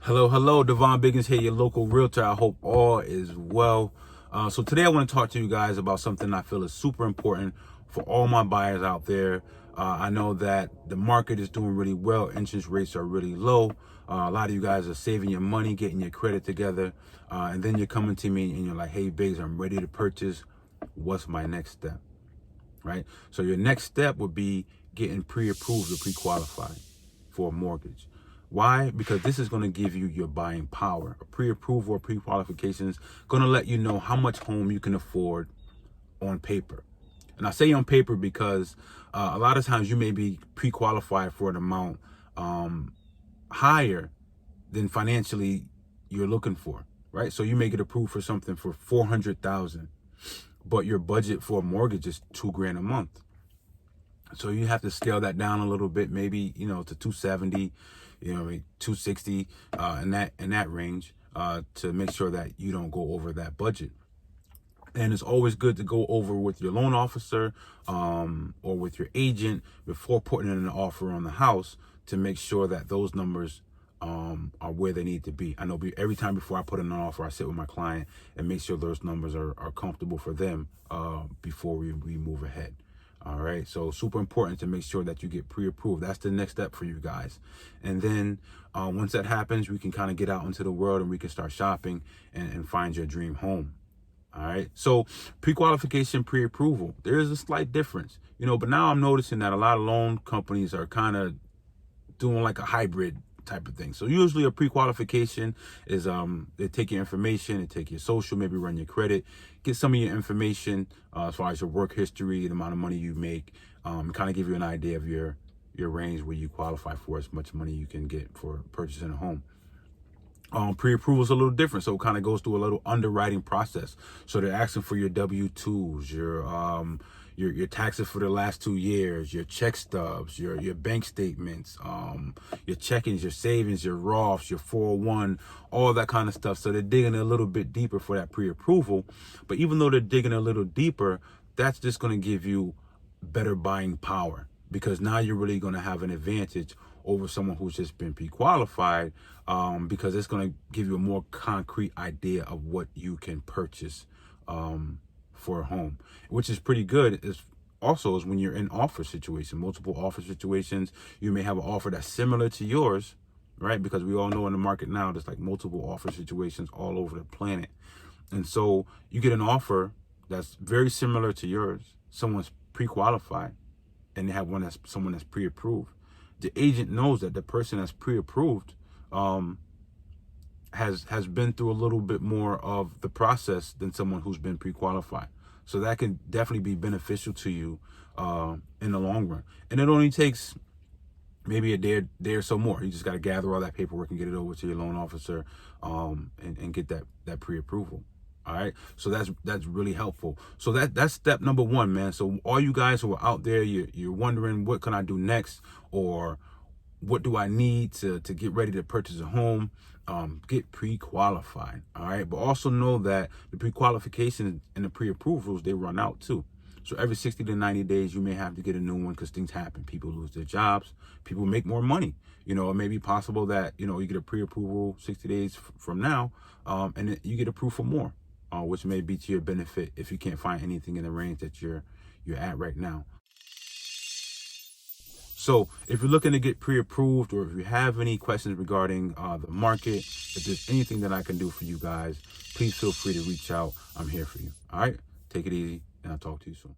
Hello, Devon Biggins here, your local realtor. I hope all is well. So today I want to talk to you guys about something I feel is super important for all my buyers out there. I know that the market is doing really well. Interest rates are really low. A lot of you guys are saving your money, getting your credit together. And then you're coming to me and you're like, hey, Biggs, I'm ready to purchase. What's my next step? Right? So your next step would be getting pre-approved or pre-qualified for a mortgage. Why? Because this is going to give you your buying power. A pre-approval or pre-qualification is going to let you know how much home you can afford on paper. And I say on paper because a lot of times you may be pre-qualified for an amount higher than financially you're looking for, right? So you may get approved for something for $400,000, but your budget for a mortgage is $2,000 a month. So you have to scale that down a little bit, maybe, to 270, 260, in that range, to make sure that you don't go over that budget. And it's always good to go over with your loan officer, or with your agent before putting in an offer on the house to make sure that those numbers are where they need to be. I know every time before I put in an offer, I sit with my client and make sure those numbers are comfortable for them before we move ahead. All right, so super important to make sure that you get pre-approved. That's the next step for you guys. And then once that happens, we can kind of get out into the world and we can start shopping and find your dream home. All right, so pre-qualification, pre-approval, there is a slight difference, but now I'm noticing that a lot of loan companies are kind of doing like a hybrid type of thing. So usually a pre-qualification is they take your information, they take your social, maybe run your credit, get some of your information as far as your work history, the amount of money you make, and kind of give you an idea of your range where you qualify for as much money you can get for purchasing a home. Pre-approval is a little different, so it kind of goes through a little underwriting process. So they're asking for your W-2s, your taxes for the last 2 years, your check stubs, your bank statements, your checkings, your savings, your Roths, your 401, all that kind of stuff. So they're digging a little bit deeper for that pre-approval. But even though they're digging a little deeper, that's just going to give you better buying power, because now you're really going to have an advantage over someone who's just been pre-qualified, because it's going to give you a more concrete idea of what you can purchase for a home, which is pretty good. Is when you're in offer situation, multiple offer situations, you may have an offer that's similar to yours, right? Because we all know in the market now, there's like multiple offer situations all over the planet. And so you get an offer that's very similar to yours. Someone's pre-qualified and they have someone that's pre-approved. The agent knows that the person that's pre-approved has been through a little bit more of the process than someone who's been pre-qualified. So that can definitely be beneficial to you in the long run. And it only takes maybe a day or so more. You just got to gather all that paperwork and get it over to your loan officer and get that pre-approval. All right, so that's really helpful. So that's step number one, man. So all you guys who are out there, you're wondering, what can I do next, or what do I need to get ready to purchase a home? Get pre-qualified. All right, but also know that the pre-qualification and the pre-approvals, they run out too. So every 60 to 90 days, you may have to get a new one because things happen. People lose their jobs. People make more money. It may be possible that you get a pre-approval 60 days from now, and then you get approved for more. Which may be to your benefit if you can't find anything in the range that you're at right now. So if you're looking to get pre-approved, or if you have any questions regarding the market, if there's anything that I can do for you guys, please feel free to reach out. I'm here for you. All right, take it easy, and I'll talk to you soon.